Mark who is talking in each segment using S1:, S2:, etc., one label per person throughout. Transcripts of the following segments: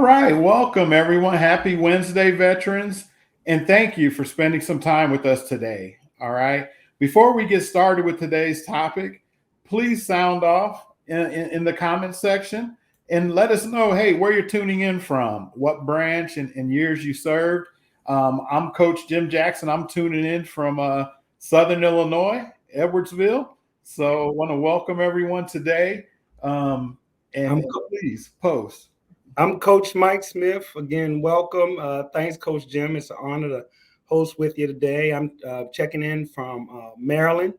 S1: right, welcome everyone. Happy Wednesday, veterans, and thank you for spending some time with us today. All right, before we get started with today's topic, please sound off in the comment section and let us know, hey, where you're tuning in from, what branch and years you served. I'm Coach Jim Jackson. I'm tuning in from Southern Illinois, Edwardsville. So I want to welcome everyone today. And please post.
S2: I'm Coach Mike Smith. Again, welcome. Thanks, Coach Jim. It's an honor to host with you today. I'm checking in from Maryland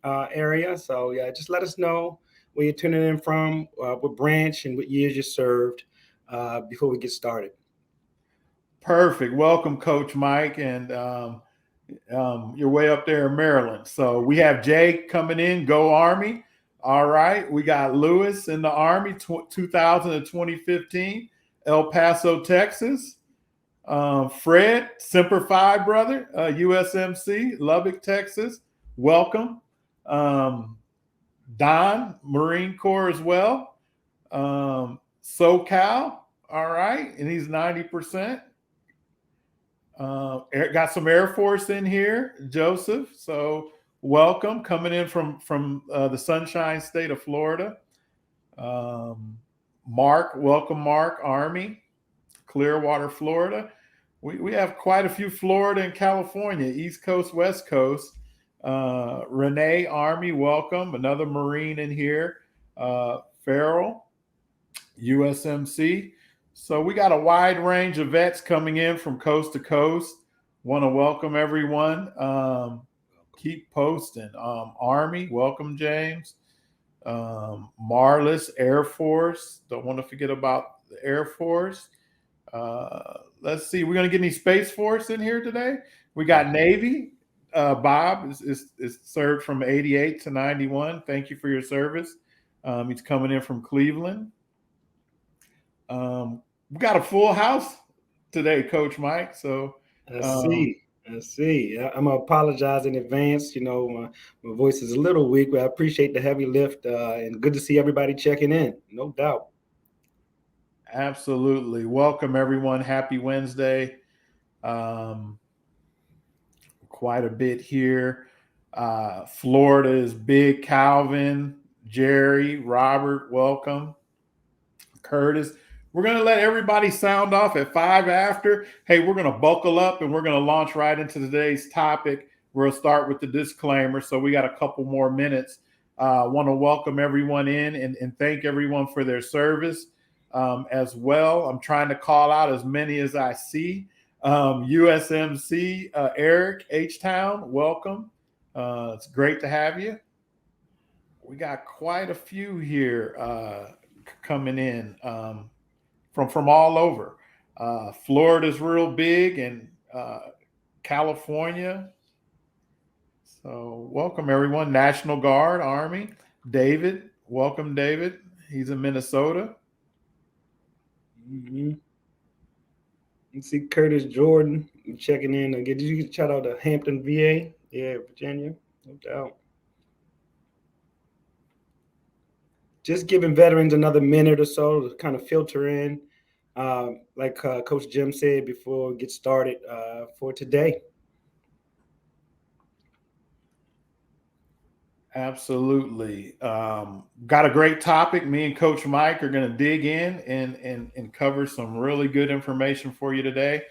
S2: area. So, yeah, just let us know where you're tuning in from, what branch and what years you served before we get started.
S1: Perfect. Welcome, Coach Mike. And you're way up there in Maryland. So we have Jay coming in. Go Army. All right. We got Lewis in the Army, 2000 to 2015, El Paso, Texas. Fred, Semper Fi brother, USMC, Lubbock, Texas. Welcome. Don, Marine Corps as well. SoCal. All right. And he's 90%. Got some Air Force in here, Joseph. So welcome, coming in from the Sunshine State of Florida. Mark, welcome, Mark, Army, Clearwater, Florida. We have quite a few Florida and California, East Coast, West Coast. Renee, Army, welcome. Another Marine in here. Farrell, USMC. So we got a wide range of vets coming in from coast to coast. Want to welcome everyone. Keep posting. Army, welcome, James. Marlis, Air Force. Don't want to forget about the Air Force. Let's see. We're going to get any Space Force in here today. We got Navy. Bob is served from 88 to 91. Thank you for your service. He's coming in from Cleveland. We got a full house today, Coach Mike. So
S2: I see. I'm gonna apologize in advance. You know, my voice is a little weak, but I appreciate the heavy lift and good to see everybody checking in. No doubt.
S1: Absolutely. Welcome everyone. Happy Wednesday. Quite a bit here. Florida is big. Calvin, Jerry, Robert, welcome. Curtis. We're going to let everybody sound off at 5 after. Hey, we're going to buckle up and we're going to launch right into today's topic. We'll start with the disclaimer. So we got a couple more minutes. I want to welcome everyone in and thank everyone for their service as well. I'm trying to call out as many as I see. USMC, Eric, H-Town, welcome. It's great to have you. We got quite a few here coming in. From all over. Florida's real big and California. So welcome everyone. National Guard, Army. David, welcome David. He's in Minnesota.
S2: Mm-hmm. You see Curtis Jordan checking in again. Did you shout out to Hampton, VA? Yeah, Virginia, no doubt. Just giving veterans another minute or so to kind of filter in. Like Coach Jim said before we get started for today.
S1: Absolutely. Got a great topic. Me and Coach Mike are going to dig in and cover some really good information for you today.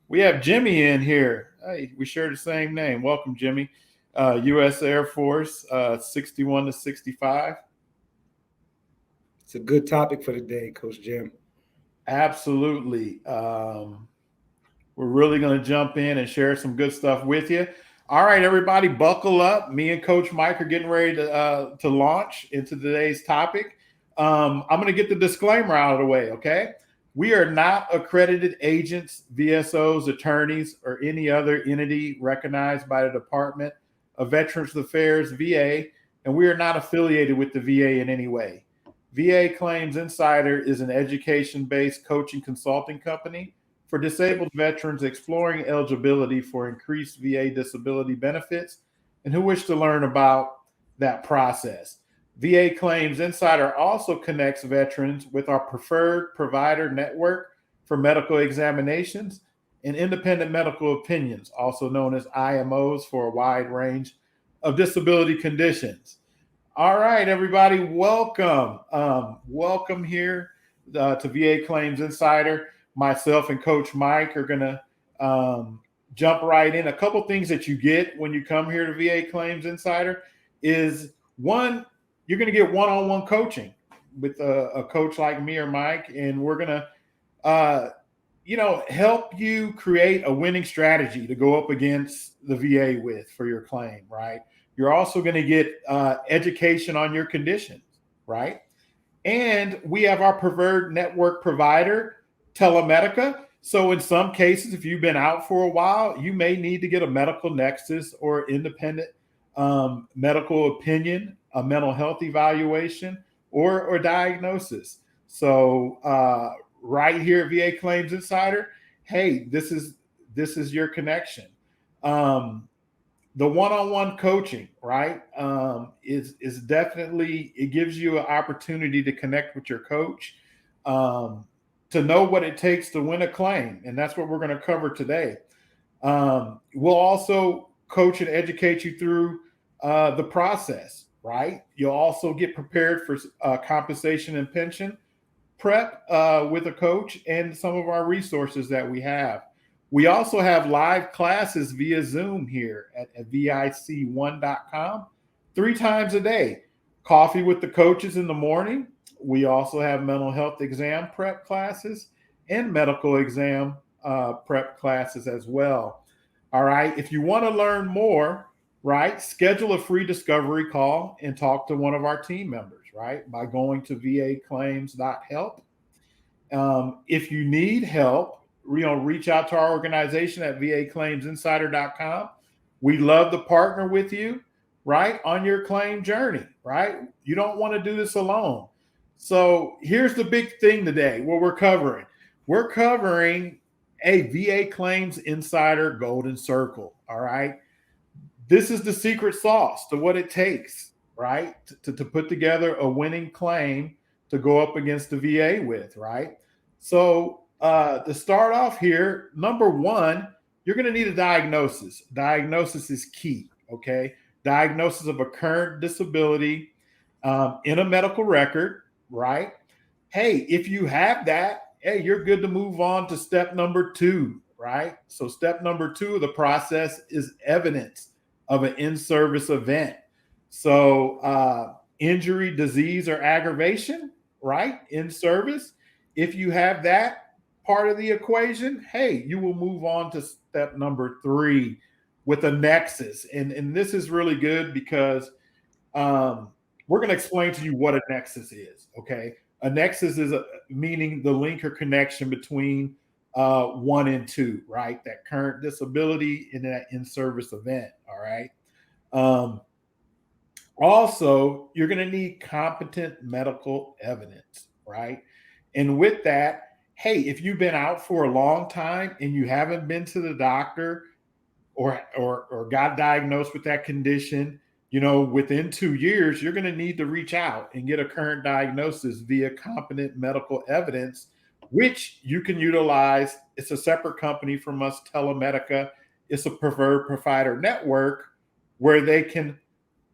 S1: We have Jimmy in here. Hey, we share the same name. Welcome, Jimmy. U.S. Air Force, 61 to 65.
S2: It's a good topic for today, Coach Jim.
S1: Absolutely. We're really going to jump in and share some good stuff with you. All right, everybody, buckle up. Me and Coach Mike are getting ready to launch into today's topic. I'm going to get the disclaimer out of the way, okay? We are not accredited agents, VSOs, attorneys, or any other entity recognized by the Department of Veterans Affairs, VA, and we are not affiliated with the VA in any way. VA Claims Insider is an education-based coaching consulting company for disabled veterans exploring eligibility for increased VA disability benefits and who wish to learn about that process. VA Claims Insider also connects veterans with our preferred provider network for medical examinations, and independent medical opinions, also known as IMOs, for a wide range of disability conditions. All right, everybody, welcome. Welcome here to VA Claims Insider. Myself and Coach Mike are going to jump right in. A couple things that you get when you come here to VA Claims Insider is one, you're going to get one-on-one coaching with a coach like me or Mike, and we're going to help you create a winning strategy to go up against the VA with for your claim, right? You're also going to get education on your conditions, right? And we have our preferred network provider, Telemedica. So in some cases, if you've been out for a while, you may need to get a medical nexus or independent medical opinion, a mental health evaluation, or diagnosis. So right here at VA Claims Insider, hey, this is your connection. The one-on-one coaching, right, is definitely, it gives you an opportunity to connect with your coach, to know what it takes to win a claim, and that's what we're going to cover today. We'll also coach and educate you through the process, right? You'll also get prepared for compensation and pension prep with a coach and some of our resources that we have. We also have live classes via Zoom here at vic1.com 3 times a day. Coffee with the coaches in the morning. We also have mental health exam prep classes and medical exam prep classes as well. All right. If you want to learn more, right, schedule a free discovery call and talk to one of our team members, right, by going to vaclaims.help. If you need help, reach out to our organization at vaclaimsinsider.com. We'd love to partner with you, right, on your claim journey, right? You don't want to do this alone. So here's the big thing today, what we're covering. We're covering a VA Claims Insider Golden Circle, all right? This is the secret sauce to what it takes, right, to put together a winning claim to go up against the VA with, right? So to start off here, number one, you're going to need a diagnosis. Diagnosis is key, okay? Diagnosis of a current disability in a medical record, right? Hey, if you have that, hey, you're good to move on to step number 2, right? So step number 2 of the process is evidence of an in-service event. So injury, disease, or aggravation, right, in service. If you have that part of the equation, hey, you will move on to step number 3 with a nexus. And this is really good because we're going to explain to you what a nexus is, okay? A nexus is meaning the link or connection between 1 and 2, right? That current disability and that in-service event, all right? Also, you're going to need competent medical evidence, right? And with that, hey, if you've been out for a long time and you haven't been to the doctor or got diagnosed with that condition, within 2 years, you're going to need to reach out and get a current diagnosis via competent medical evidence, which you can utilize. It's a separate company from us, Telemedica. It's a preferred provider network where they can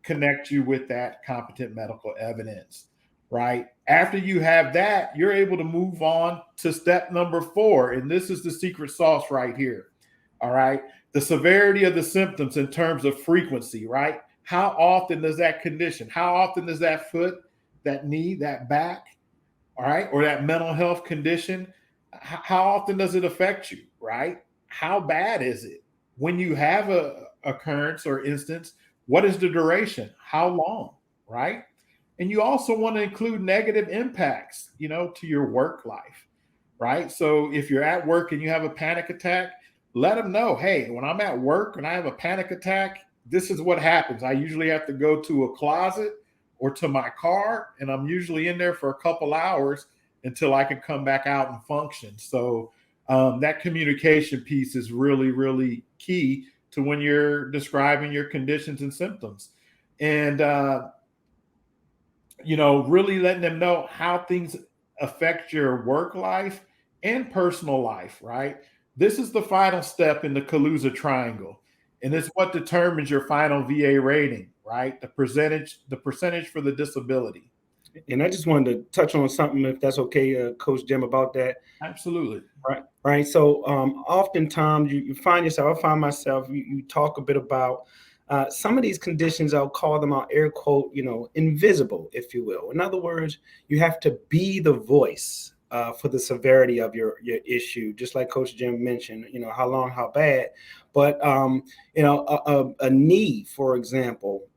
S1: connect you with that competent medical evidence, right? After you have that, you're able to move on to step number 4. And this is the secret sauce right here. All right. The severity of the symptoms in terms of frequency, right? How often does that condition, how often does that foot, that knee, that back, all right, or that mental health condition, how often does it affect you, right? How bad is it? When you have a occurrence or instance, what is the duration? How long, right? And you also want to include negative impacts, to your work life, right? So if you're at work and you have a panic attack, let them know, hey, when I'm at work and I have a panic attack, this is what happens. I usually have to go to a closet or to my car, and I'm usually in there for a couple hours until I can come back out and function. So that communication piece is really, really key to when you're describing your conditions and symptoms. And, really letting them know how things affect your work life and personal life, right? This is the final step in the Kaluza triangle. And it's what determines your final VA rating, right? The percentage for the disability.
S2: And I just wanted to touch on something, if that's okay, Coach Jim, about that.
S1: Absolutely.
S2: Right. So oftentimes you find yourself, I find myself, you talk a bit about some of these conditions. I'll call them out air quote, invisible, if you will. In other words, you have to be the voice for the severity of your issue, just like Coach Jim mentioned, how long, how bad. But a knee, for example,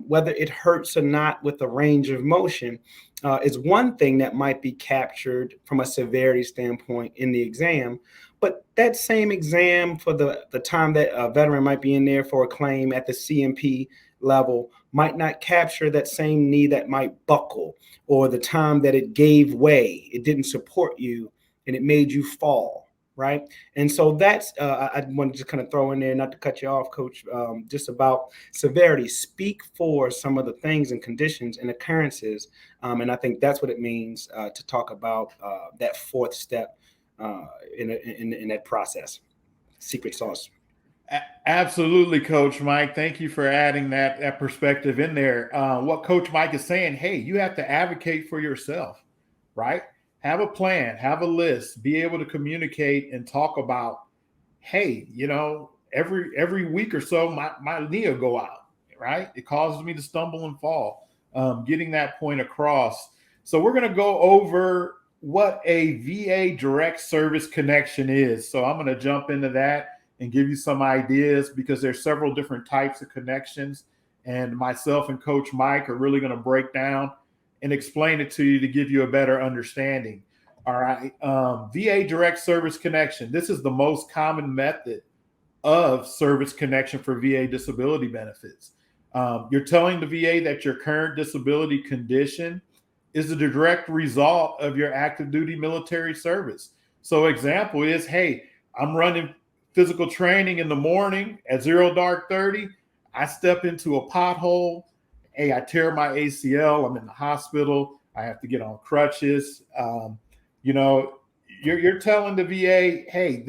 S2: whether it hurts or not with the range of motion, is one thing that might be captured from a severity standpoint in the exam. But that same exam for the time that a veteran might be in there for a claim at the CMP level might not capture that same knee that might buckle, or the time that it gave way, it didn't support you, and it made you fall. Right. And so that's, I wanted to kind of throw in there, not to cut you off, Coach, just about severity. Speak for some of the things and conditions and occurrences. And I think that's what it means to talk about that fourth step in that process. Secret sauce.
S1: Absolutely, Coach Mike. Thank you for adding that perspective in there. What Coach Mike is saying, hey, you have to advocate for yourself, right? Have a plan, have a list, be able to communicate and talk about, hey, every week or so, my knee will go out, right? It causes me to stumble and fall. Getting that point across. So we're going to go over what a VA direct service connection is. So I'm going to jump into that and give you some ideas, because there's several different types of connections. And myself and Coach Mike are really going to break down and explain it to you to give you a better understanding. All right. VA direct service connection. This is the most common method of service connection for VA disability benefits. You're telling the VA that your current disability condition is a direct result of your active duty military service. So example is, hey, I'm running physical training in the morning at 0 dark 30. I step into a pothole. Hey, I tear my ACL. I'm in the hospital. I have to get on crutches. You're telling the VA, hey,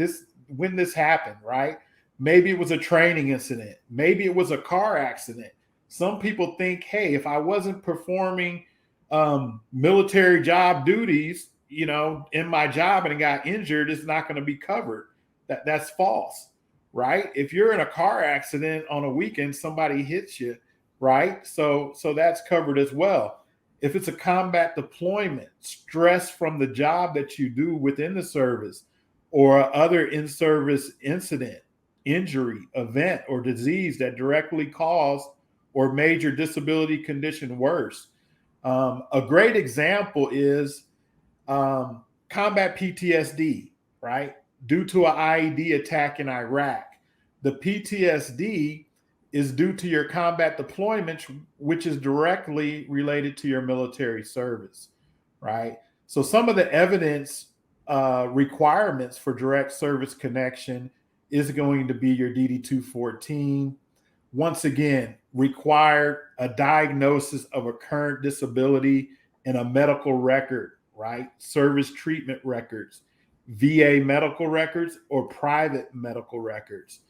S1: when this happened, right? Maybe it was a training incident. Maybe it was a car accident. Some people think, hey, if I wasn't performing military job duties, in my job and got injured, it's not going to be covered. That's false, right? If you're in a car accident on a weekend, somebody hits you, right? So that's covered as well. If it's a combat deployment, stress from the job that you do within the service, or other in-service incident, injury, event, or disease that directly cause or made your disability condition worse. A great example is combat PTSD, right? Due to an IED attack in Iraq. The PTSD is due to your combat deployment, which is directly related to your military service, right? So some of the evidence requirements for direct service connection is going to be your DD 214. Once again, required a diagnosis of a current disability and a medical record, right? Service treatment records, VA medical records, or private medical records.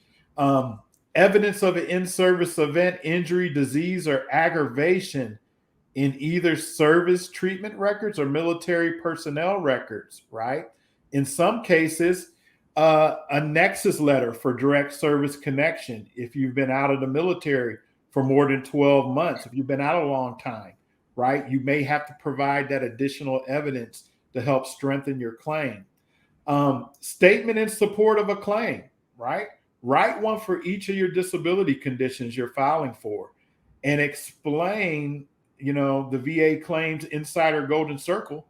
S1: Evidence of an in-service event, injury, disease, or aggravation in either service treatment records or military personnel records, right? In some cases, a nexus letter for direct service connection if you've been out of the military for more than 12 months, if you've been out a long time, right? You may have to provide that additional evidence to help strengthen your claim. Statement in support of a claim, right? Write one for each of your disability conditions you're filing for, and explain, the VA claims insider golden circle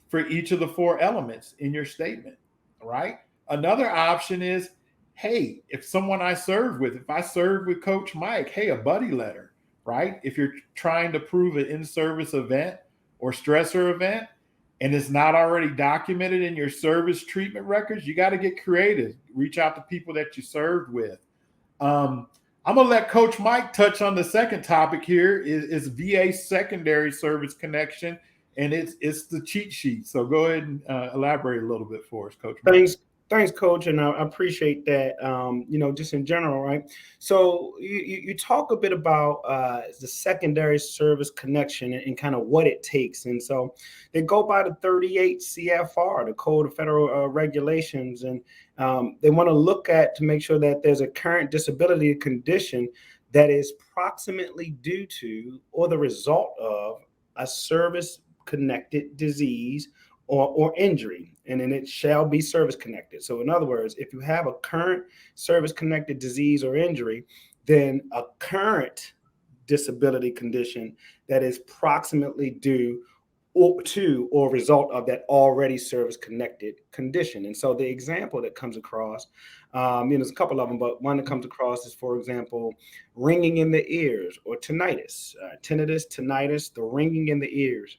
S1: for each of the four elements in your statement, right? Another option is, hey, if I served with Coach Mike, hey, a buddy letter, right? If you're trying to prove an in-service event or stressor event, and it's not already documented in your service treatment records, you got to get creative. Reach out to people that you served with. I'm going to let Coach Mike touch on the second topic here is VA secondary service connection. and it's the cheat sheet. So go ahead and elaborate a little bit for us, Coach Mike.
S2: Thanks, Coach, and I appreciate that. Just in general, right? So you talk a bit about the secondary service connection and kind of what it takes, and so they go by the 38 CFR, the Code of Federal Regulations, and they want to look at to make sure that there's a current disability condition that is proximately due to or the result of a service connected disease or injury, and then it shall be service connected. So, in other words, if you have a current service connected disease or injury, then a current disability condition that is proximately due or result of that already service connected condition. And so the example that comes across, there's a couple of them, but one that comes across is, for example, ringing in the ears or tinnitus, tinnitus, the ringing in the ears.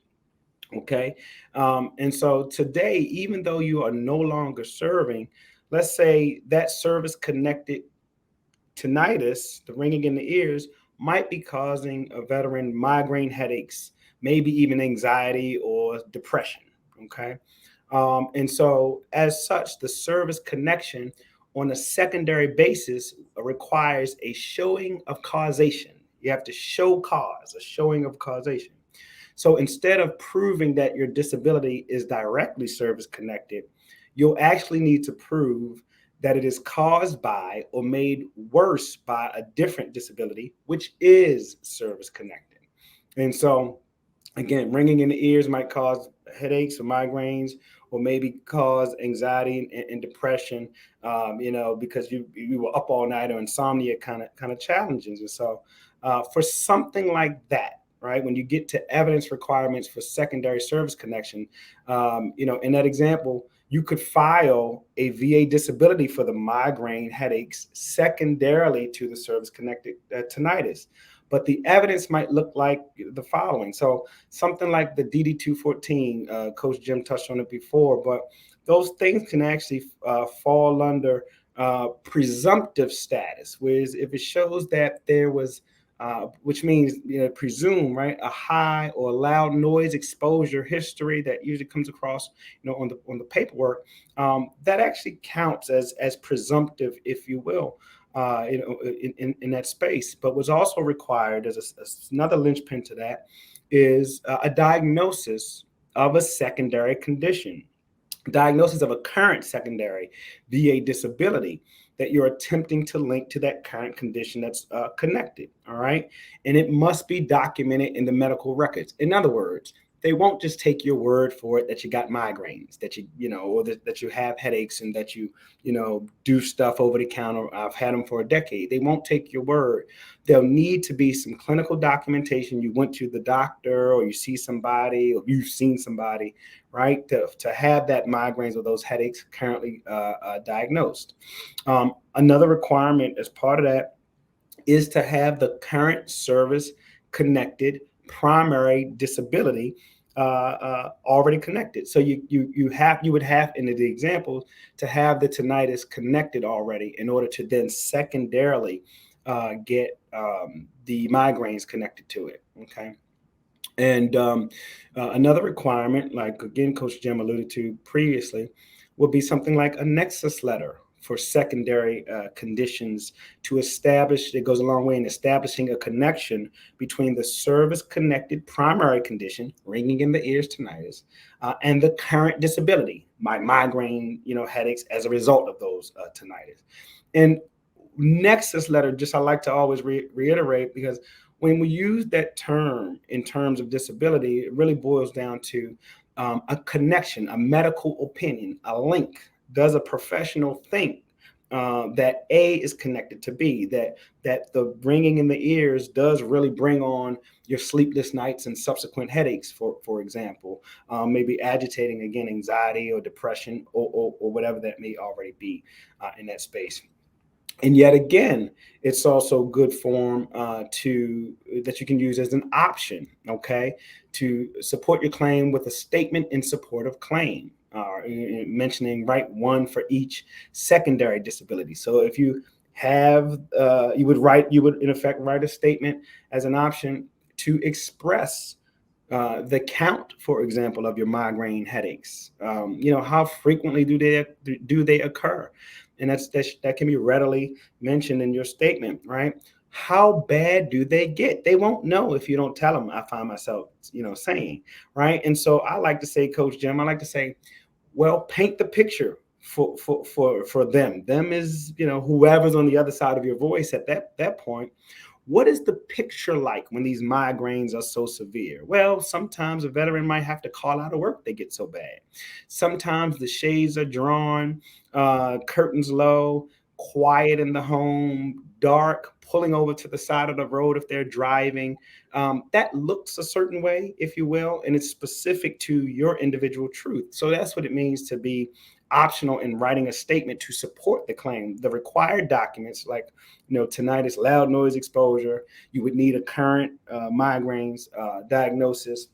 S2: Okay. And so today, even though you are no longer serving, let's say that service connected tinnitus, the ringing in the ears, might be causing a veteran migraine headaches, maybe even anxiety or depression. Okay. And so, as such, the service connection on a secondary basis requires a showing of causation. You have to show cause, a showing of causation. So instead of proving that your disability is directly service connected, you'll actually need to prove that it is caused by or made worse by a different disability, which is service connected. And so, again, ringing in the ears might cause headaches or migraines, or maybe cause anxiety and depression, because you were up all night, or insomnia kind of challenges. And so, for something like that, right, when you get to evidence requirements for secondary service connection, in that example, you could file a VA disability for the migraine headaches secondarily to the service connected tinnitus. But the evidence might look like the following. So something like the DD-214, Coach Jim touched on it before, but those things can actually fall under presumptive status, whereas if it shows that there was which means, presume, right, a high or loud noise exposure history that usually comes across, on the paperwork, that actually counts as presumptive, if you will, in that space. But what's also required as another linchpin to that is a diagnosis of a secondary condition, diagnosis of a current secondary VA disability that you're attempting to link to that current condition that's connected. All right. And it must be documented in the medical records. In other words, they won't just take your word for it that you got migraines, that or that you have headaches, and that you do stuff over the counter. I've had them for a decade. They won't take your word. There'll need to be some clinical documentation. You went to the doctor, or you see somebody, or you've seen somebody, right, to have that migraines or those headaches currently diagnosed. Another requirement as part of that is to have the current service connected primary disability already connected. So you would have, in the examples, to have the tinnitus connected already in order to then secondarily get the migraines connected to it. Okay. And another requirement, like again, Coach Jim alluded to previously, would be something like a nexus letter for secondary conditions to establish. It goes a long way in establishing a connection between the service-connected primary condition, ringing in the ears, tinnitus, and the current disability, migraine, headaches as a result of those tinnitus. And nexus letter, just I like to always reiterate, because when we use that term in terms of disability, it really boils down to a connection, a medical opinion, a link. Does a professional think that A is connected to B, that the ringing in the ears does really bring on your sleepless nights and subsequent headaches, for example, maybe agitating, again, anxiety or depression, or whatever that may already be in that space. And yet again, it's also good form that you can use as an option, okay, to support your claim with a statement in support of claim, mentioning, right, one for each secondary disability. So if you have, you would in effect write a statement as an option to express the count, for example, of your migraine headaches. How frequently do they occur? And that can be readily mentioned in your statement, right? How bad do they get? They won't know if you don't tell them. I find myself, saying, right. And so I like to say, Coach Jim, I like to say, well, paint the picture for them. Them is, whoever's on the other side of your voice at that point. What is the picture like when these migraines are so severe? Well, sometimes a veteran might have to call out of work, they get so bad. Sometimes the shades are drawn, curtains low, quiet in the home, dark, pulling over to the side of the road if they're driving. That looks a certain way, if you will, and it's specific to your individual truth. So that's what it means to be optional in writing a statement to support the claim. The required documents, like tinnitus, loud noise exposure, you would need a current migraines diagnosis,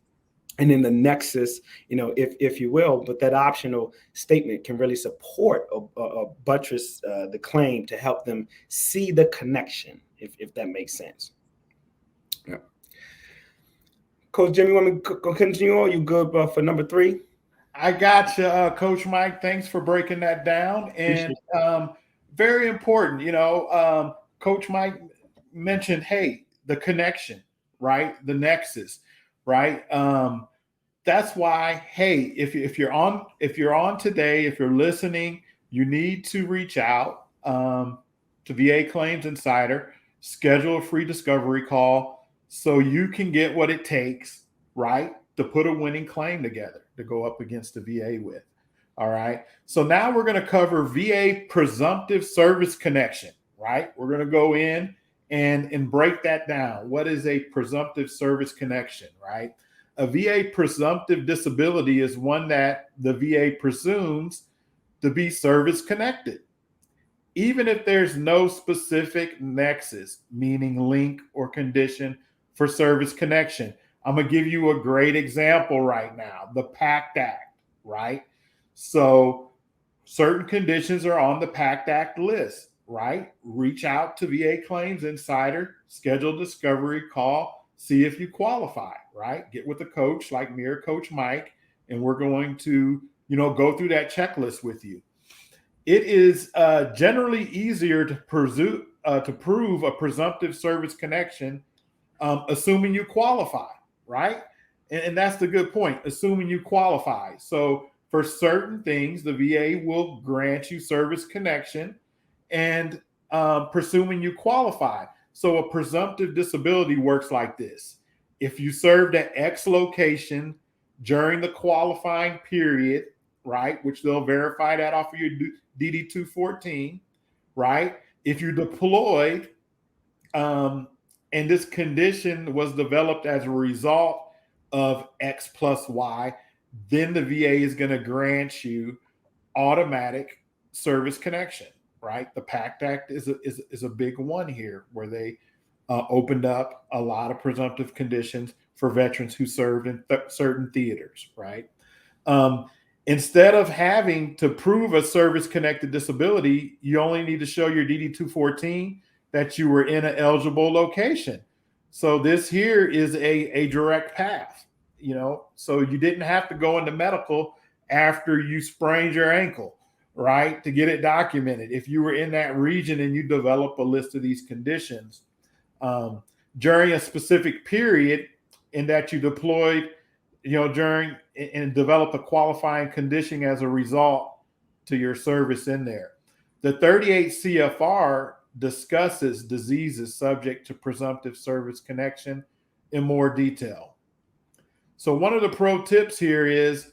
S2: and then the nexus, if you will. But that optional statement can really support or buttress the claim to help them see the connection, if that makes sense. Yeah. Coach Jimmy, want me to continue, or you good for number 3?
S1: I got you, Coach Mike. Thanks for breaking that down. And
S2: Appreciate it.
S1: very important, Coach Mike mentioned, hey, the connection, right? The nexus, right? That's why, hey, if you're on today, if you're listening, you need to reach out to VA Claims Insider, schedule a free discovery call so you can get what it takes, right, to put a winning claim together to go up against the VA with. All right. So now we're going to cover VA presumptive service connection, right? We're going to go in and break that down. What is a presumptive service connection, right? A VA presumptive disability is one that the VA presumes to be service connected, even if there's no specific nexus, meaning link or condition for service connection. I'm going to give you a great example right now, the PACT Act, right? So certain conditions are on the PACT Act list, right? Reach out to VA Claims Insider, schedule discovery call, see if you qualify, right? Get with a coach like me or Coach Mike, and we're going to, go through that checklist with you. It is generally easier to prove a presumptive service connection, assuming you qualify, right? And that's the good point, assuming you qualify. So for certain things, the VA will grant you service connection and presuming you qualify. So a presumptive disability works like this. If you served at X location during the qualifying period, right, which they'll verify that off of your DD 214, right? If you deployed, and this condition was developed as a result of X plus Y, then the VA is going to grant you automatic service connection, right? The PACT Act is a big one here, where they opened up a lot of presumptive conditions for veterans who served in certain theaters, right? Um, Instead of having to prove a service-connected disability, you only need to show your DD 214 that you were in an eligible location. So this here is a direct path, so you didn't have to go into medical after you sprained your ankle, right, to get it documented. If you were in that region and you develop a list of these conditions during a specific period in that you deployed, during and developed a qualifying condition as a result to your service in there. The 38 CFR discusses diseases subject to presumptive service connection in more detail. So one of the pro tips here is,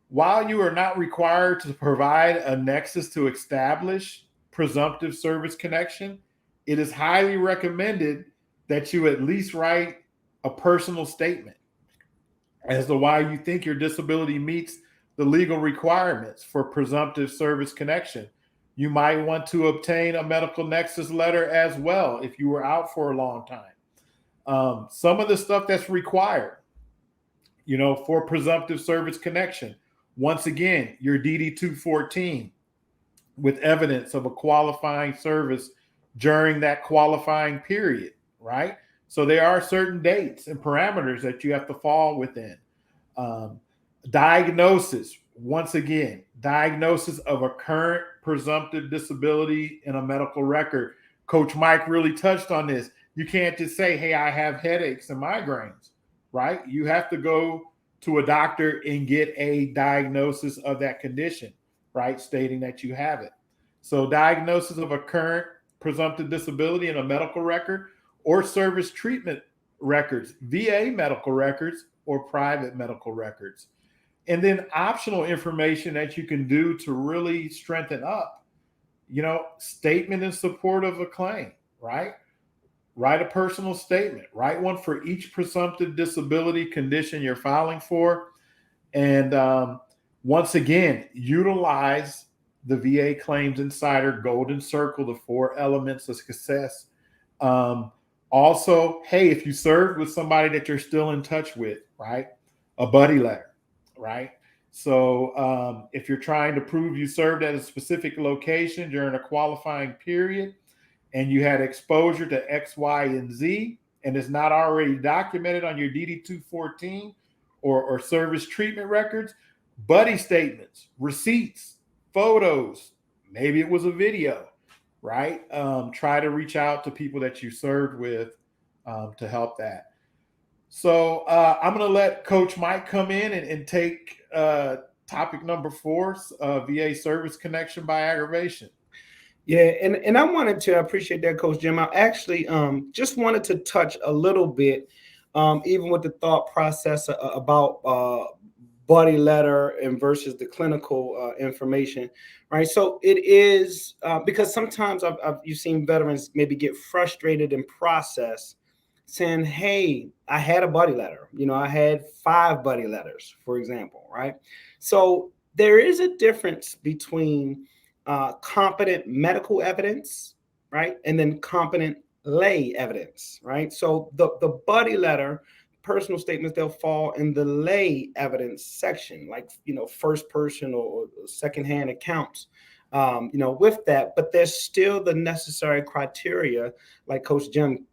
S1: while you are not required to provide a nexus to establish presumptive service connection, it is highly recommended that you at least write a personal statement as to why you think your disability meets the legal requirements for presumptive service connection. You might want to obtain a medical nexus letter as well if you were out for a long time. Some of the stuff that's required, for presumptive service connection, once again, your DD 214 with evidence of a qualifying service during that qualifying period, right? So there are certain dates and parameters that you have to fall within. Um, Diagnosis, once again, diagnosis of a current presumptive disability in a medical record. Coach Mike really touched on this. You can't just say, hey, I have headaches and migraines, right? You have to go to a doctor and get a diagnosis of that condition, right? Stating that you have it. So, diagnosis of a current presumptive disability in a medical record or service treatment records, VA medical records or private medical records. And then optional information that you can do to really strengthen up, statement in support of a claim, right? Write a personal statement, write one for each presumptive disability condition you're filing for. And once again, utilize the VA Claims Insider Golden Circle, the 4 elements of success. Um, Also, hey, if you served with somebody that you're still in touch with, right? A buddy letter, right? So if you're trying to prove you served at a specific location during a qualifying period and you had exposure to X, Y, and Z, and it's not already documented on your DD 214 or service treatment records, buddy statements, receipts, photos, maybe it was a video, right? Try to reach out to people that you served with to help that. So I'm going to let Coach Mike come in and take topic number 4, VA service connection by aggravation.
S2: Yeah, and I wanted to appreciate that, Coach Jim. I actually just wanted to touch a little bit, even with the thought process about body letter and versus the clinical information, right? So it is because sometimes you've seen veterans maybe get frustrated in process, saying, "Hey, I had a buddy letter. I had 5 buddy letters, for example, right?" So there is a difference between competent medical evidence, right? And then competent lay evidence, right? So the buddy letter, personal statements, they'll fall in the lay evidence section, like, first person or secondhand accounts, with that. But there's still the necessary criteria, like Coach Jim,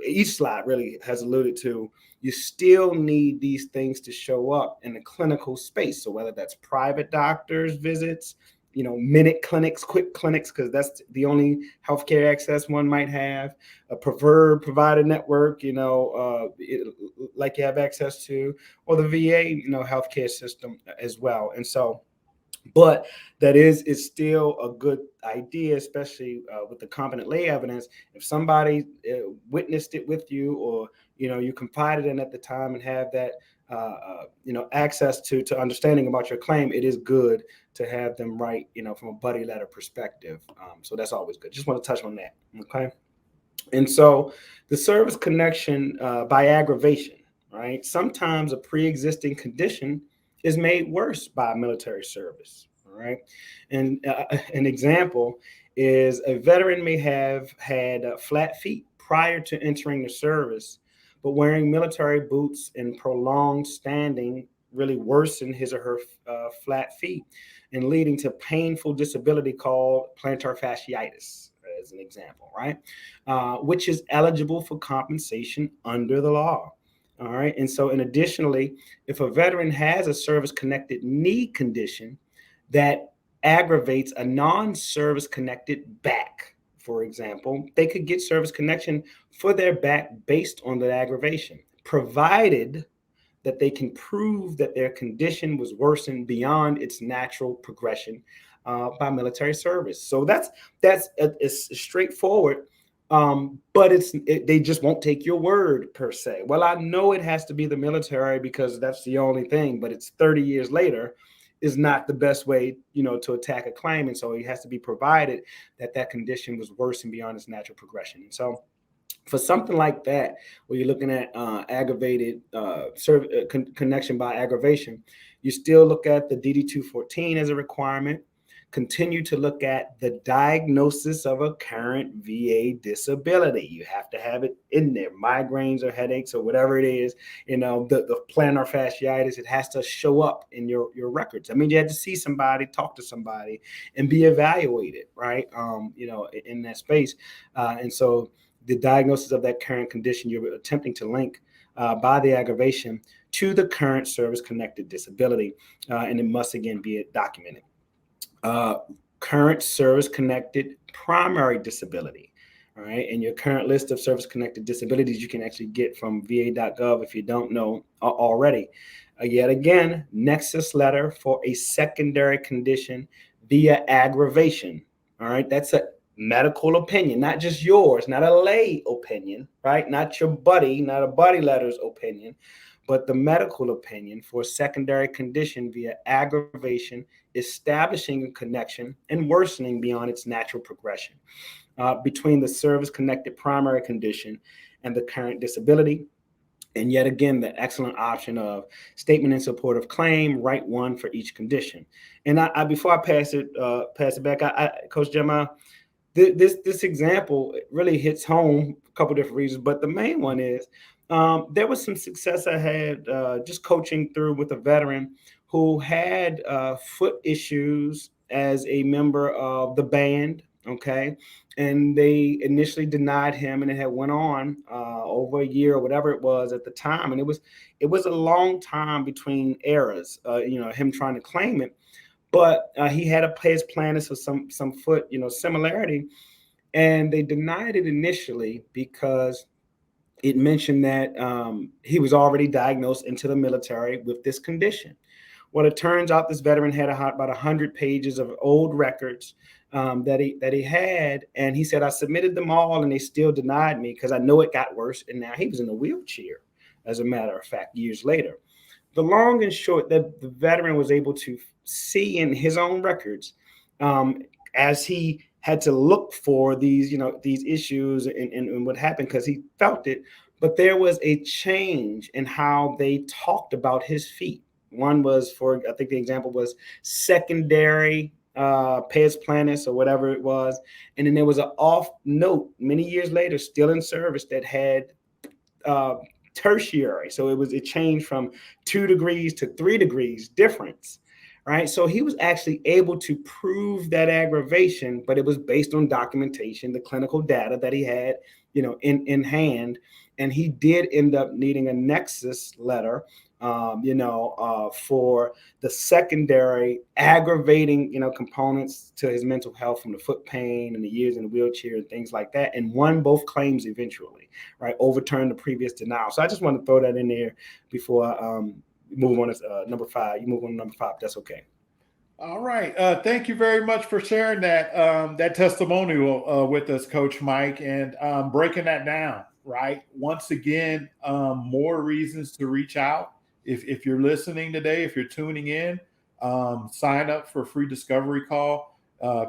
S2: each slide really has alluded to. You still need these things to show up in the clinical space. So whether that's private doctors visits, minute clinics, quick clinics, because that's the only healthcare access one might have, a preferred provider network, like you have access to, or the VA, healthcare system as well. And so, but that is still a good idea, especially with the competent lay evidence. If somebody witnessed it with you, or you confided in at the time and have that access to understanding about your claim, it is good to have them write from a buddy letter perspective. So that's always good. Just want to touch on that. Okay. And so the service connection by aggravation, right? Sometimes a pre-existing condition is made worse by military service. All right. And an example is a veteran may have had flat feet prior to entering the service, but wearing military boots and prolonged standing really worsen his or her flat feet and leading to painful disability called plantar fasciitis, as an example, right? Which is eligible for compensation under the law. All right. And so, and additionally, if a veteran has a service-connected knee condition that aggravates a non-service connected back, for example, they could get service connection for their back based on the aggravation, provided that they can prove that their condition was worsened beyond its natural progression by military service. So it's straightforward. But they just won't take your word per se. Well, I know it has to be the military because that's the only thing, but it's 30 years later is not the best way, to attack a claim. And so it has to be provided that condition was worse and beyond its natural progression. And so for something like that, where you're looking at aggravated connection by aggravation, you still look at the DD 214 as a requirement. Continue to look at the diagnosis of a current VA disability. You have to have it in there, migraines or headaches or whatever it is, the plantar fasciitis, it has to show up in your records. I mean, you had to see somebody, talk to somebody, and be evaluated, right? In that space. And so the diagnosis of that current condition you're attempting to link by the aggravation to the current service-connected disability, and it must again be documented. Current service-connected primary disability. All right, and your current list of service-connected disabilities you can actually get from va.gov if you don't know already. Yet again, nexus letter for a secondary condition via aggravation. All right, that's a medical opinion, not just yours, not a lay opinion, right? Not your buddy, not a buddy letter's opinion, but the medical opinion for a secondary condition via aggravation, establishing a connection and worsening beyond its natural progression between the service-connected primary condition and the current disability. And yet again, the excellent option of statement in support of claim, write one for each condition. And before I pass it back, Coach Gemma, this example really hits home a couple different reasons, but the main one is there was some success I had just coaching through with a veteran who had foot issues as a member of the band. Okay, and they initially denied him, and it had went on over a year or whatever it was at the time, and it was a long time between eras. Him trying to claim it, but he had a pes planus or some foot similarity, and they denied it initially because it mentioned that he was already diagnosed into the military with this condition. Well, it turns out this veteran had about 100 pages of old records that he had, and he said, I submitted them all and they still denied me because I know it got worse, and now he was in a wheelchair, as a matter of fact, years later. The long and short, that the veteran was able to see in his own records as he had to look for these issues and what happened, because he felt it, but there was a change in how they talked about his feet. One was I think the example was secondary pes planus or whatever it was. And then there was an off note many years later, still in service, that had tertiary. So it changed from 2 degrees to 3 degrees difference, right? So he was actually able to prove that aggravation, but it was based on documentation, the clinical data that he had, in hand. And he did end up needing a nexus letter for the secondary aggravating, components to his mental health, from the foot pain and the years in the wheelchair and things like that, and won both claims eventually, right? Overturned the previous denial. So I just want to throw that in there before I move on to number 5. You move on to number 5. That's okay.
S1: All right. Thank you very much for sharing that testimonial with us, Coach Mike, and breaking that down. Right. Once again, more reasons to reach out. If you're listening today, if you're tuning in, sign up for a free discovery call.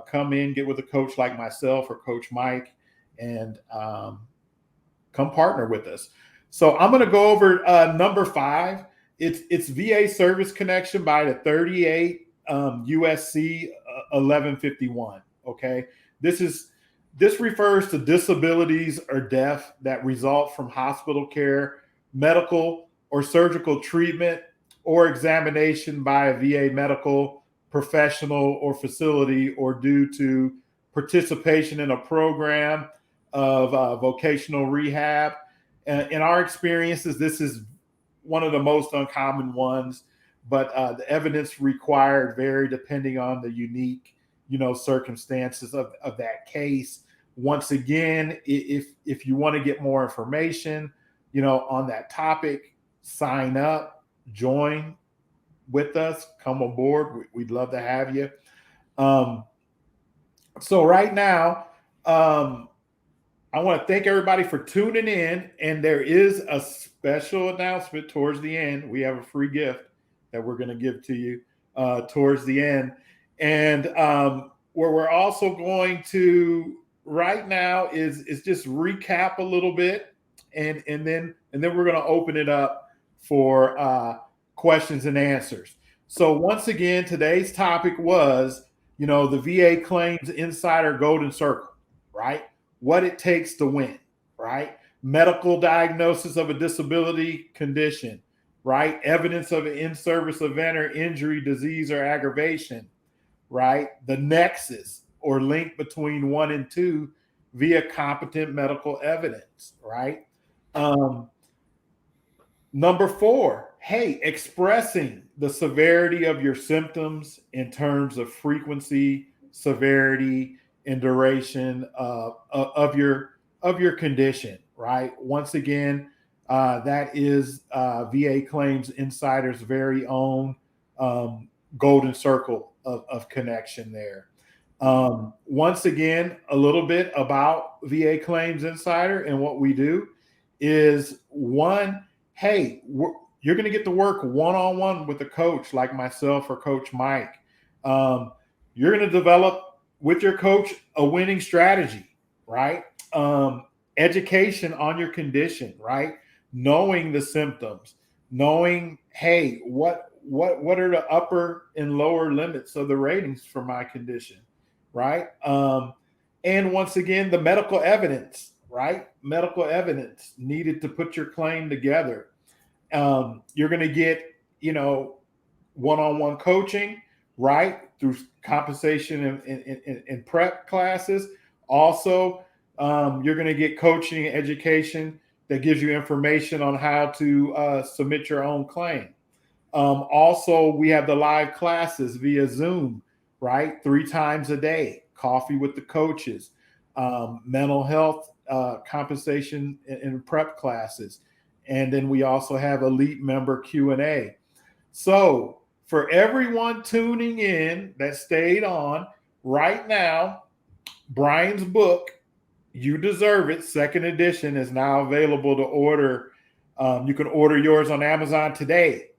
S1: Come in, get with a coach like myself or Coach Mike, and come partner with us. So I'm going to go over number 5. It's VA service connection by the 38 USC 1151. Okay, this refers to disabilities or death that result from hospital care, medical or surgical treatment, or examination by a VA medical professional or facility, or due to participation in a program of vocational rehab. In our experiences, this is one of the most uncommon ones, but the evidence required vary depending on the unique, circumstances of that case. Once again, if you want to get more information, on that topic, sign up, join with us, come aboard. We'd love to have you. So right now, I want to thank everybody for tuning in, and there is a special announcement towards the end. We have a free gift that we're going to give to you towards the end, and where we're also going to right now is just recap a little bit, and then we're going to open it up for questions and answers. So once again, today's topic was, the VA claims insider golden circle, right? What it takes to win, right? Medical diagnosis of a disability condition, right? Evidence of an in-service event or injury, disease, or aggravation, right? The nexus or link between 1 and 2, via competent medical evidence, right? Um, Number 4, hey, expressing the severity of your symptoms in terms of frequency, severity, and duration of your condition, right? Once again, that is VA Claims Insider's very own golden circle of connection there. Once again, a little bit about VA Claims Insider and what we do is one, hey, you're going to get to work one-on-one with a coach like myself or Coach Mike. You're going to develop with your coach a winning strategy, right? Education on your condition, right? Knowing the symptoms, knowing, hey, what are the upper and lower limits of the ratings for my condition, right? And once again, the medical evidence, right? Medical evidence needed to put your claim together. You're going to get, one-on-one coaching, right? Through compensation and prep classes. Also, you're going to get coaching and education that gives you information on how to submit your own claim. Also, we have the live classes via Zoom, right? 3 times a day, coffee with the coaches, mental health compensation and prep classes. And then we also have elite member Q&A. So for everyone tuning in that stayed on right now, Brian's book, You Deserve It, second edition, is now available to order. You can order yours on Amazon today.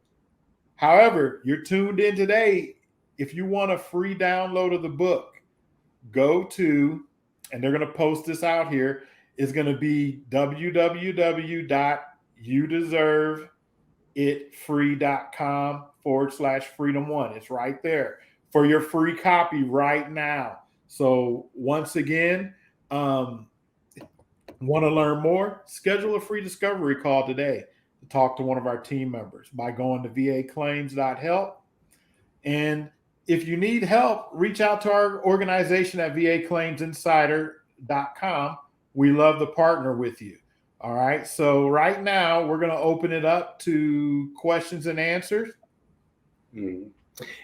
S1: However, you're tuned in today. If you want a free download of the book, go to, and they're going to post this out here, it's going to be www.youdeserveitfree.com/freedom1. It's right there for your free copy right now. So once again, want to learn more? Schedule a free discovery call today to talk to one of our team members by going to vaclaims.help. And if you need help, reach out to our organization at vaclaimsinsider.com. We love to partner with you. All right. So right now we're going to open it up to questions and answers.
S2: Mm-hmm.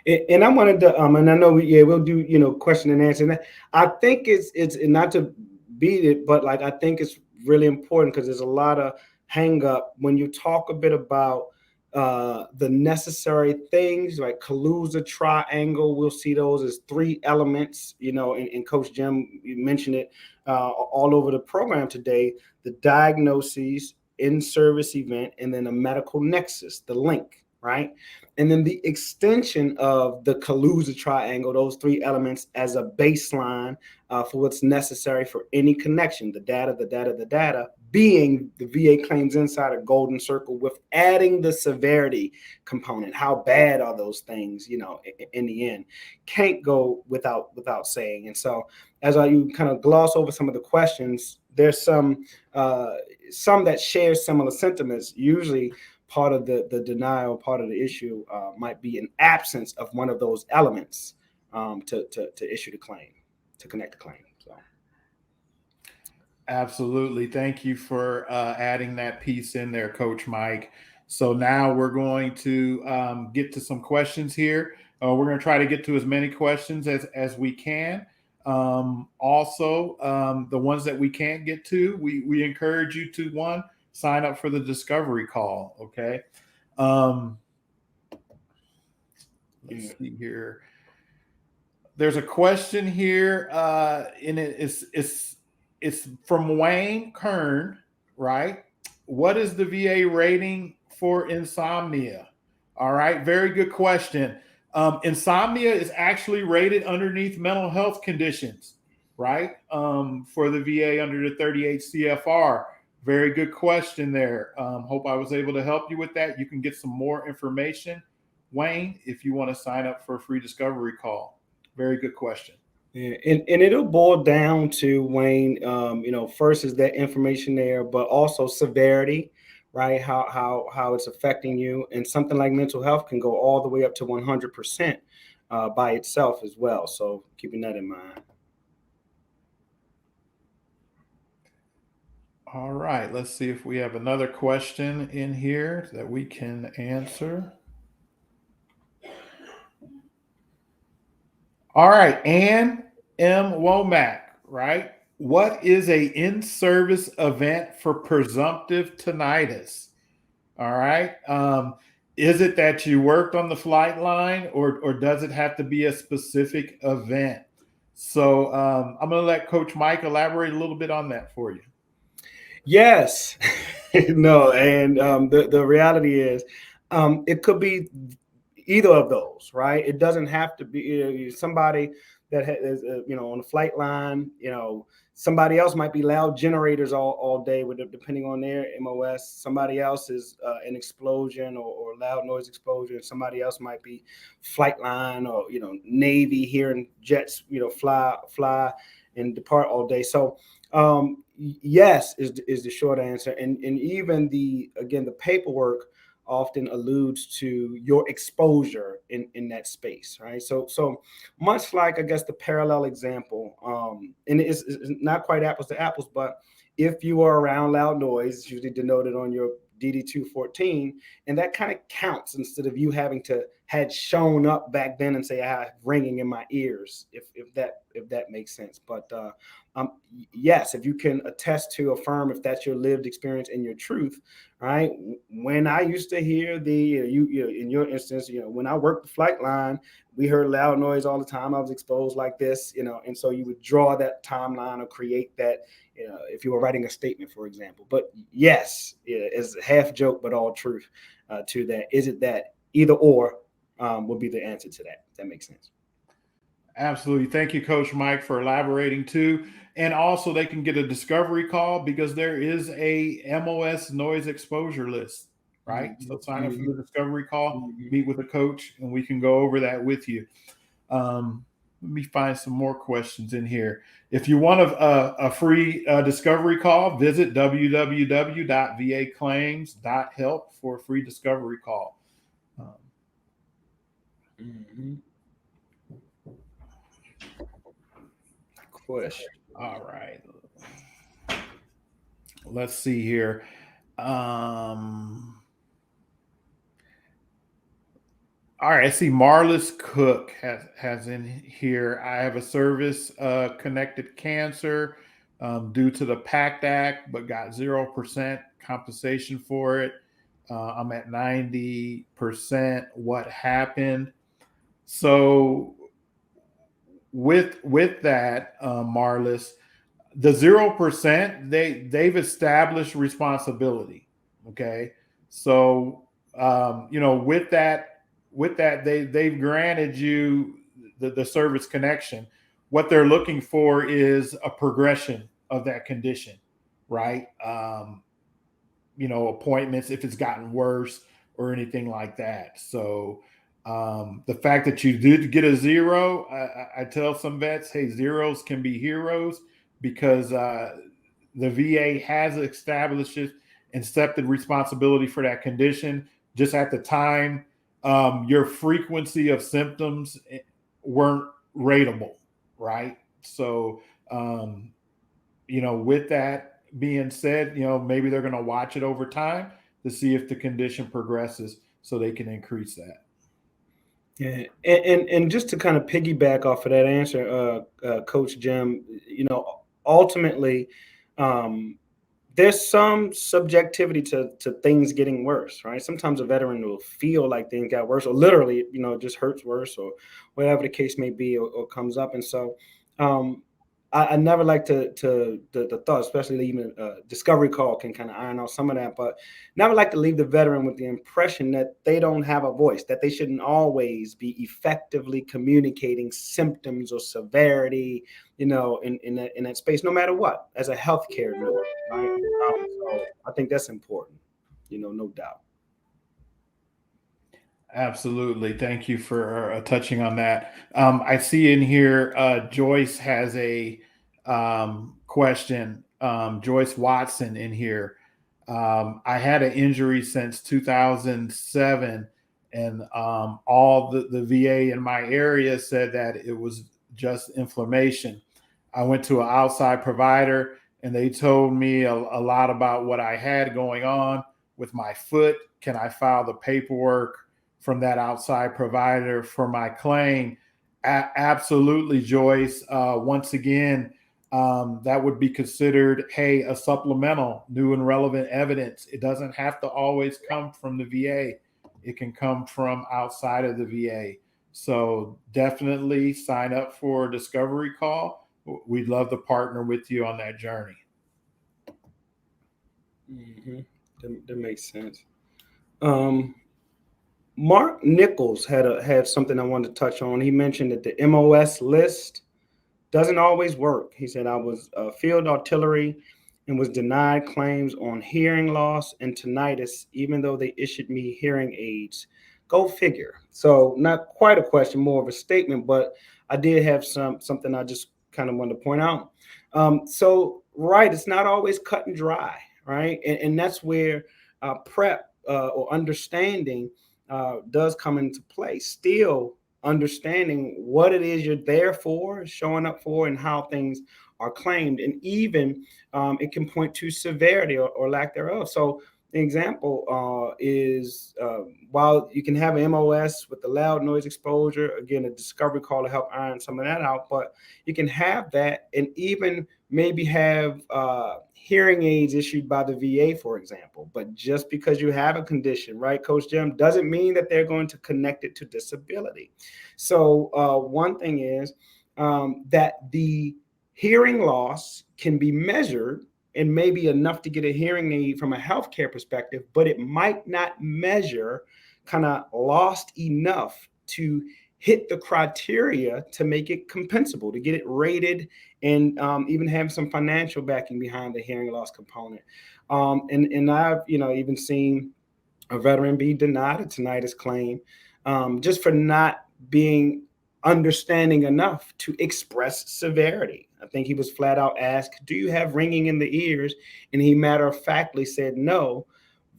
S2: And I wanted to, and I know we'll do, question and answer. I think it's not to beat it, but like, I think it's really important because there's a lot of hang up when you talk a bit about the necessary things like Kaluza triangle. We'll see those as 3 elements, and Coach Jim, you mentioned it all over the program today, the diagnoses, in-service event, and then a medical nexus, the link, right? And then the extension of the Kaluza triangle, those 3 elements as a baseline for what's necessary for any connection, the data being the VA Claims Insider golden circle with adding the severity component. How bad are those things, in the end? Can't go without saying. And so as you kind of gloss over some of the questions, there's some that share similar sentiments. Usually part of the denial, part of the issue might be an absence of one of those elements to issue the claim, to connect the claim. So,
S1: absolutely. Thank you for adding that piece in there, Coach Mike. So now we're going to get to some questions here. We're going to try to get to as many questions as we can. Also, the ones that we can't get to, we encourage you to, sign up for the discovery call. Okay. Let's see here. There's a question here, and it's from Wayne Kern, right? What is the VA rating for insomnia? All right, very good question. Insomnia is actually rated underneath mental health conditions, right? For the VA under the 38 CFR. Very good question there. Hope I was able to help you with that. You can get some more information, Wayne, if you want to sign up for a free discovery call. Very good question.
S2: Yeah, and it'll boil down to, Wayne, first is that information there, but also severity, right? How it's affecting you. And something like mental health can go all the way up to 100% by itself as well. So keeping that in mind.
S1: All right, let's see if we have another question in here that we can answer. All right, Ann M. Womack, right? What is a in-service event for presumptive tinnitus? All right. Is it that you worked on the flight line, or does it have to be a specific event? So I'm going to let Coach Mike elaborate a little bit on that for you.
S2: Yes. No, and the reality is, it could be either of those, right? It doesn't have to be somebody that is, on the flight line. Somebody else might be loud generators all day, with depending on their MOS. Somebody else is an explosion or loud noise explosion. Somebody else might be flight line or Navy hearing jets, fly and depart all day. So yes is the short answer, and even the paperwork often alludes to your exposure in that space, right? So much like, I guess, the parallel example, and it's not quite apples to apples, but if you are around loud noise, it's usually denoted on your DD214, and that kind of counts instead of you having to had shown up back then and say I have ringing in my ears, if that makes sense. But yes, if you can attest to, affirm if that's your lived experience and your truth, right? When I used to hear you in your instance, when I worked the flight line, we heard loud noise all the time. I was exposed like this, and so you would draw that timeline or create that, if you were writing a statement, for example. But yes, it's half joke but all truth to that. Is it that either or would be the answer to that? That makes sense.
S1: Absolutely. Thank you, Coach Mike, for elaborating too. And also, they can get a discovery call because there is a MOS noise exposure list, right? So sign up for the discovery call, meet with a coach, and we can go over that with you. Let me find some more questions in here. If you want a free discovery call, visit www.vaclaims.help for a free discovery call.
S2: Mm-hmm. Question.
S1: All right. Let's see here. All right, I see Marlis Cook has in here. I have a service connected cancer due to the PACT Act, but got 0% compensation for it. I'm at 90%. What happened? So with that, Marlis, the 0%, they've established responsibility. Okay, so with that they've granted you the service connection. What they're looking for is a progression of that condition, right? Appointments if it's gotten worse or anything like that. So the fact that you did get a 0, I tell some vets, hey, zeros can be heroes because the VA has established and accepted responsibility for that condition. Just at the time, your frequency of symptoms weren't rateable, right? So, with that being said, maybe they're going to watch it over time to see if the condition progresses so they can increase that.
S2: Yeah, and just to kind of piggyback off of that answer, Coach Jim, ultimately, um, there's some subjectivity to things getting worse, right? Sometimes a veteran will feel like things got worse, or literally, it just hurts worse, or whatever the case may be, or comes up. And so, um, I never like to the thought, especially even a discovery call can kind of iron out some of that, but never like to leave the veteran with the impression that they don't have a voice, that they shouldn't always be effectively communicating symptoms or severity, in that space, no matter what, as a healthcare note, right? So I think that's important, no doubt.
S1: Absolutely. Thank you for touching on that. I see in here Joyce has a question. Joyce Watson in here. I had an injury since 2007, and all the VA in my area said that it was just inflammation. I went to an outside provider, and they told me a lot about what I had going on with my foot. Can I file the paperwork from that outside provider for my claim? Absolutely, Joyce. Once again, that would be considered, hey, a supplemental, new and relevant evidence. It doesn't have to always come from the VA. It can come from outside of the VA. So definitely sign up for a discovery call. We'd love to partner with you on that journey.
S2: Mm-hmm. That makes sense. Um, Mark Nichols had something I wanted to touch on. He mentioned that the MOS list doesn't always work. He said, I was field artillery and was denied claims on hearing loss and tinnitus, even though they issued me hearing aids. Go figure. So not quite a question, more of a statement, but I did have something I just kind of wanted to point out. So right, it's not always cut and dry, right? And that's where prep or understanding does come into play. Still understanding what it is you're there for, showing up for, and how things are claimed. And even it can point to severity or lack thereof. So, the example is while you can have an MOS with the loud noise exposure, again, a discovery call to help iron some of that out, but you can have that and even maybe have hearing aids issued by the VA, for example. But just because you have a condition, right, Coach Jim, doesn't mean that they're going to connect it to disability. So one thing is that the hearing loss can be measured and maybe enough to get a hearing aid from a healthcare perspective, but it might not measure kind of lost enough to hit the criteria to make it compensable, to get it rated, and even have some financial backing behind the hearing loss component. And I've even seen a veteran be denied a tinnitus claim just for not being understanding enough to express severity. I think he was flat out asked, "Do you have ringing in the ears?" And he matter of factly said no.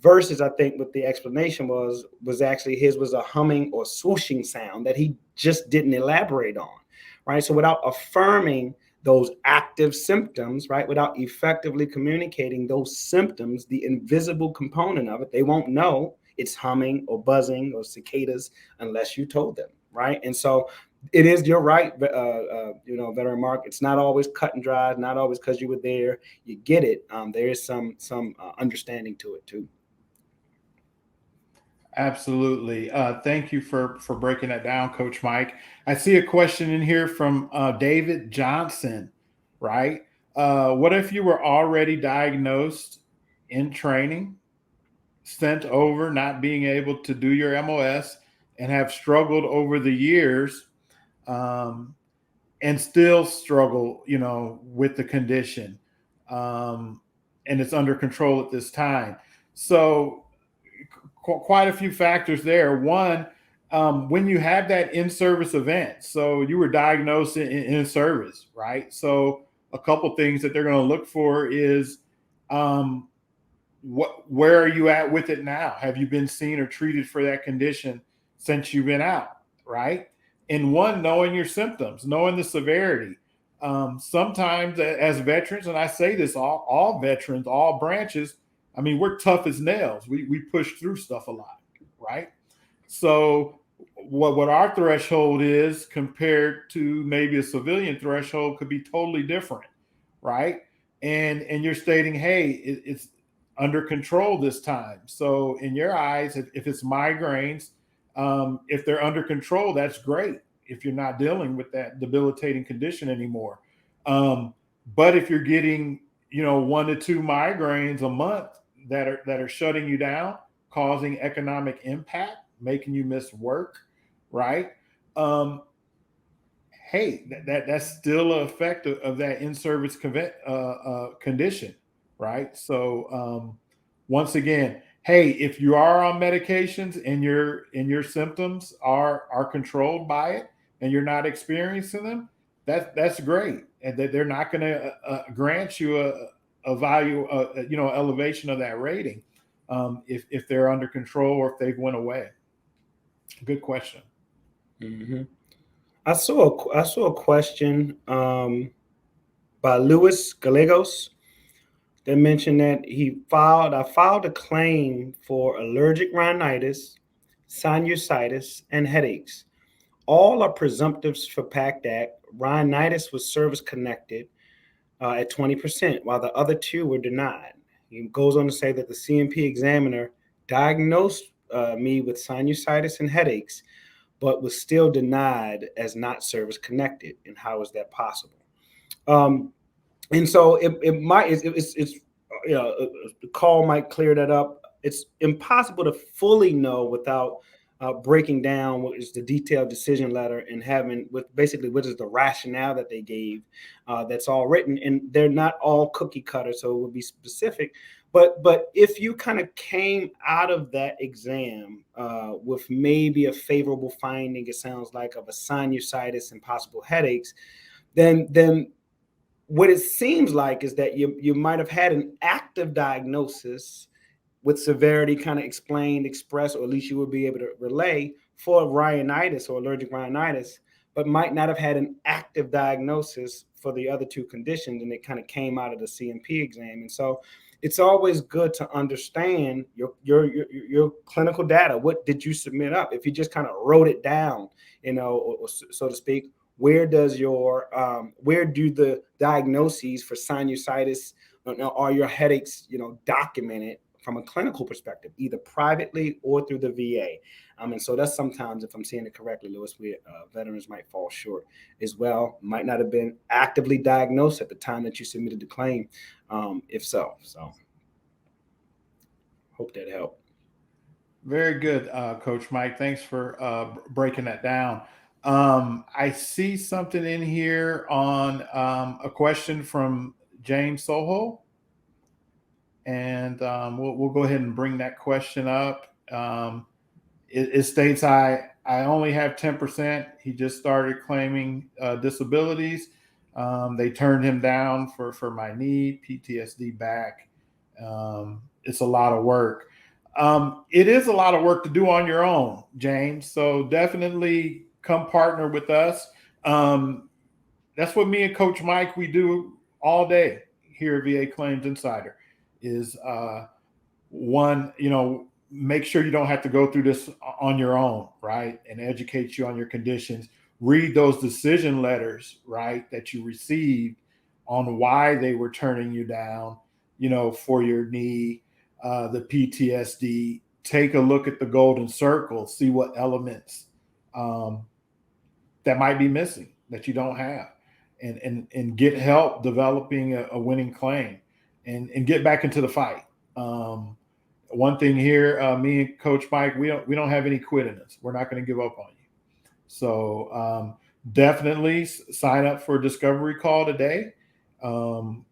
S2: Versus, I think what the explanation was actually his was a humming or swooshing sound that he just didn't elaborate on, right? So without affirming those active symptoms, right, without effectively communicating those symptoms, the invisible component of it, they won't know it's humming or buzzing or cicadas unless you told them, right? And so it is, you're right, veteran Mark. It's not always cut and dry, not always because you were there. You get it. There is some understanding to it too.
S1: Absolutely. Thank you for breaking that down, Coach Mike. I see a question in here from David Johnson, right? What if you were already diagnosed in training, sent over, not being able to do your MOS, and have struggled over the years, um, and still struggle, with the condition, um, and it's under control at this time? So quite a few factors there. One, when you have that in-service event, so you were diagnosed in service, right? So a couple things that they're going to look for is, um, where are you at with it now? Have you been seen or treated for that condition since you've been out, right? And one, knowing your symptoms, knowing the severity. Sometimes as veterans, and I say this, all veterans, all branches, I mean, we're tough as nails. We push through stuff a lot, right? So what our threshold is compared to maybe a civilian threshold could be totally different, right? And you're stating, hey, it's under control this time. So in your eyes, if it's migraines, if they're under control, that's great. If you're not dealing with that debilitating condition anymore, um, but if you're getting 1 to 2 migraines a month that are shutting you down, causing economic impact, making you miss work, right? Um, hey, that's still an effect of that in-service condition, right? So once again, hey, if you are on medications and your symptoms are controlled by it and you're not experiencing them, that's great, and that they're not going to grant you a value, elevation of that rating, if they're under control or if they've went away. Good question.
S2: Mm-hmm. I saw a question by Luis Gallegos. They mentioned that I filed a claim for allergic rhinitis, sinusitis, and headaches. All are presumptives for PACT Act. Rhinitis was service connected at 20%, while the other two were denied. He goes on to say that the CMP examiner diagnosed me with sinusitis and headaches, but was still denied as not service connected. And how is that possible? Um, and so it might it's the call might clear that up. It's impossible to fully know without breaking down what is the detailed decision letter and having with basically what is the rationale that they gave. That's all written, and they're not all cookie cutter, so it would be specific. But if you kind of came out of that exam with maybe a favorable finding, it sounds like, of a sinusitis and possible headaches, then what it seems like is that you might have had an active diagnosis with severity kind of explained, expressed, or at least you would be able to relay for rhinitis or allergic rhinitis, but might not have had an active diagnosis for the other two conditions, and it kind of came out of the CMP exam. And so it's always good to understand your clinical data. What did you submit up? If you just kind of wrote it down, or so to speak, where do the diagnoses for sinusitis or your headaches, documented from a clinical perspective, either privately or through the VA? And so that's sometimes, if I'm seeing it correctly, Lewis, we veterans might fall short as well. Might not have been actively diagnosed at the time that you submitted the claim, if so. So hope that helped.
S1: Very good, Coach Mike. Thanks for breaking that down. I see something in here on a question from James Soho, and we'll go ahead and bring that question up. It states, I only have 10%. He just started claiming disabilities. They turned him down for my knee, PTSD back. It's a lot of work. It is a lot of work to do on your own, James. So definitely come partner with us. That's what me and Coach Mike, we do all day here at VA Claims Insider is one, make sure you don't have to go through this on your own, right? And educate you on your conditions. Read those decision letters, right, that you received on why they were turning you down, for your knee, the PTSD. Take a look at the golden circle, see what elements um, that might be missing that you don't have, and get help developing a winning claim, and get back into the fight. Um, One thing here, me and Coach Mike, we don't have any quit in us. We're not going to give up on you. So definitely sign up for a discovery call today. Um,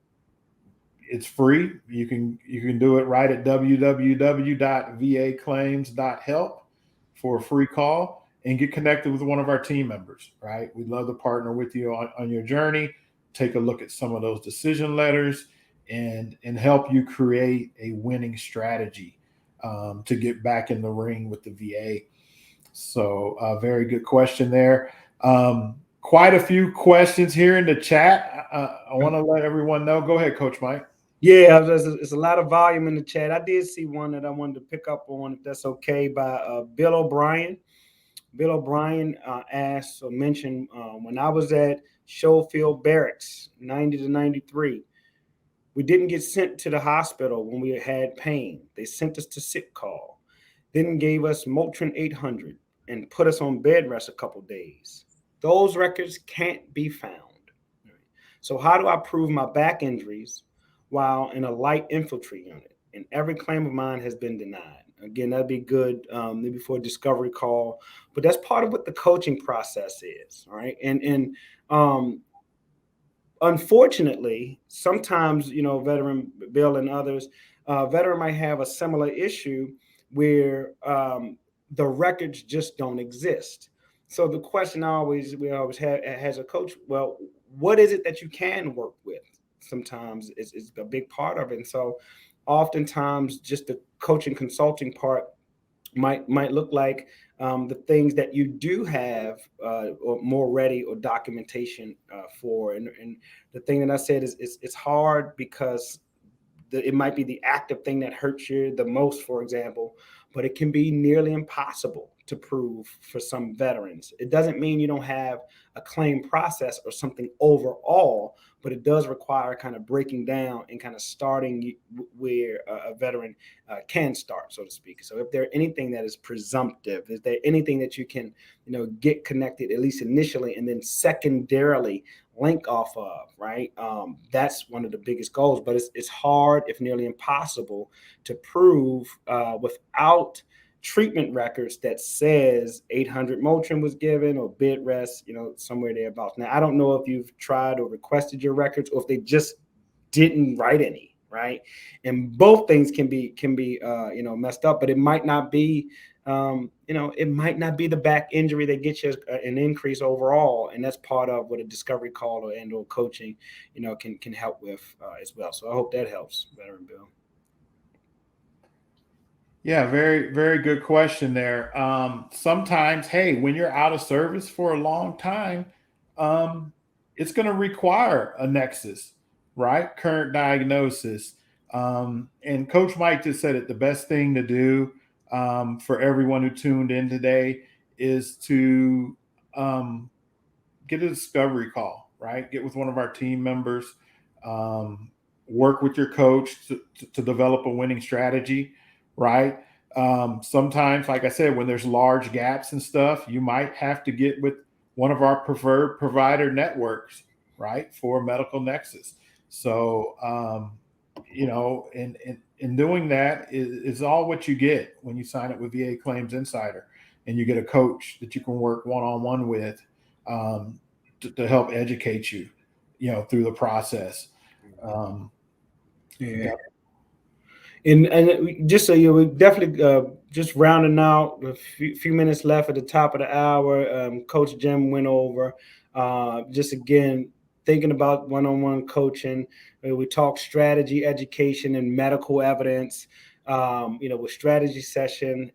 S1: it's free. You can do it right at www.vaclaims.help for a free call and get connected with one of our team members. Right, we'd love to partner with you on your journey. Take a look at some of those decision letters and help you create a winning strategy to get back in the ring with the VA. So, very good question there. Quite a few questions here in the chat. I want to let everyone know. Go ahead, Coach Mike.
S2: Yeah, it's a lot of volume in the chat. I did see one that I wanted to pick up on, if that's okay, by Bill O'Brien. Bill O'Brien asked or mentioned, when I was at Schofield Barracks, 90 to 93, we didn't get sent to the hospital when we had pain. They sent us to sick call, then gave us Motrin 800 and put us on bed rest a couple days. Those records can't be found. So how do I prove my back injuries while in a light infantry unit? And every claim of mine has been denied. Again, that'd be good, maybe for a discovery call, but that's part of what the coaching process is. All right. And unfortunately, sometimes, veteran Bill and others, veteran might have a similar issue where the records just don't exist. So the question we always have as a coach, well, what is it that you can work with? Sometimes is a big part of it. And so oftentimes just the coaching consulting part might look like the things that you do have or more ready or documentation for. And the thing that I said is it's hard because it might be the active thing that hurts you the most, for example, but it can be nearly impossible to prove for some veterans. It doesn't mean you don't have a claim process or something overall, but it does require kind of breaking down and kind of starting where a veteran can start, so to speak. So if there anything that is presumptive, is there anything that you can, get connected at least initially, and then secondarily link off of, right? That's one of the biggest goals, but it's hard, if nearly impossible, to prove without treatment records that says 800 Motrin was given or bed rest, somewhere thereabouts. Now, I don't know if you've tried or requested your records or if they just didn't write any, right? And both things can be messed up, but it might not be it might not be the back injury that gets you an increase overall, and that's part of what a discovery call or coaching, can help with as well. So I hope that helps, Veteran Bill.
S1: Yeah, very, very good question there. Sometimes, hey, when you're out of service for a long time, um, it's going to require a nexus, right? Current diagnosis. And Coach Mike just said it, the best thing to do for everyone who tuned in today is to um, get a discovery call, right? Get with one of our team members, um, work with your coach to develop a winning strategy, right? Sometimes, like I said, when there's large gaps and stuff, you might have to get with one of our preferred provider networks, right, for medical nexus. So, in doing that is all what you get when you sign up with VA Claims Insider, and you get a coach that you can work one on one with um, to help educate you, through the process. Um,
S2: Yeah. And just so we definitely just rounding out a few minutes left at the top of the hour. Coach Jim went over just again thinking about one-on-one coaching. We talked strategy, education, and medical evidence. With strategy session,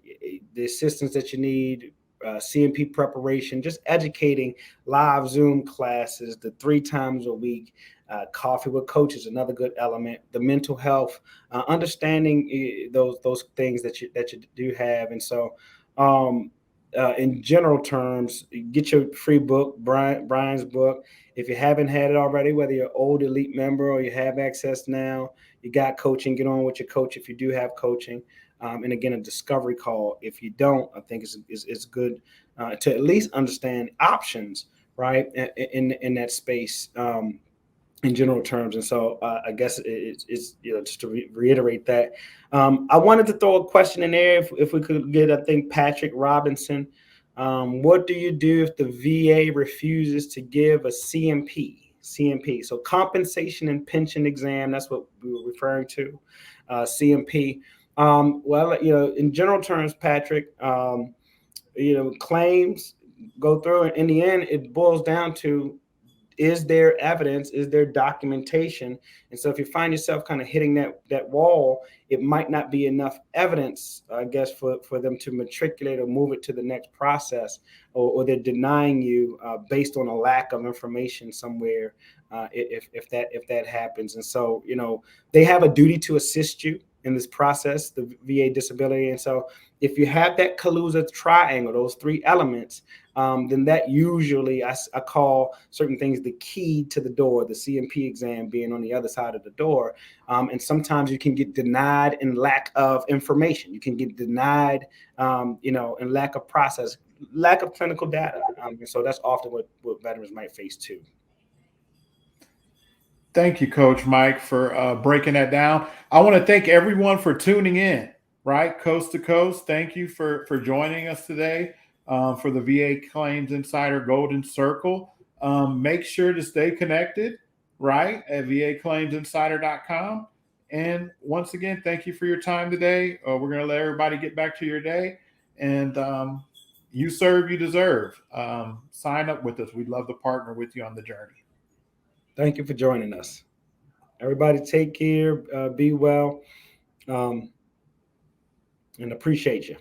S2: the assistance that you need, CMP preparation, just educating, live Zoom classes, the 3 times a week. Coffee with coach is another good element. The mental health, understanding those things that you do have, and so in general terms, get your free book, Brian's book. If you haven't had it already, whether you're an old elite member or you have access now, you got coaching. Get on with your coach if you do have coaching. And again, a discovery call. If you don't, I think it's good to at least understand options, right, in that space. In general terms. And so I guess it's just to reiterate that. I wanted to throw a question in there if we could get, I think, Patrick Robinson. What do you do if the VA refuses to give a CMP? So compensation and pension exam, that's what we were referring to, CMP. Well, in general terms, Patrick, claims go through, and in the end, it boils down to, is there evidence, is there documentation? And so if you find yourself kind of hitting that wall, it might not be enough evidence, I guess, for them to matriculate or move it to the next process, or they're denying you based on a lack of information somewhere, if that happens. And so they have a duty to assist you in this process, the VA disability. And so if you have that Kaluza triangle, those 3 elements, then that usually I call certain things the key to the door, the CMP exam being on the other side of the door. And sometimes you can get denied in lack of information. You can get denied, in lack of process, lack of clinical data. And so that's often what veterans might face too.
S1: Thank you, Coach Mike, for breaking that down. I want to thank everyone for tuning in, right, coast to coast. Thank you for joining us today for the VA Claims Insider Golden Circle. Make sure to stay connected, right, at vaclaimsinsider.com. And once again, thank you for your time today. We're going to let everybody get back to your day. And you serve, you deserve. Sign up with us. We'd love to partner with you on the journey.
S2: Thank you for joining us. Everybody take care, be well, and appreciate you.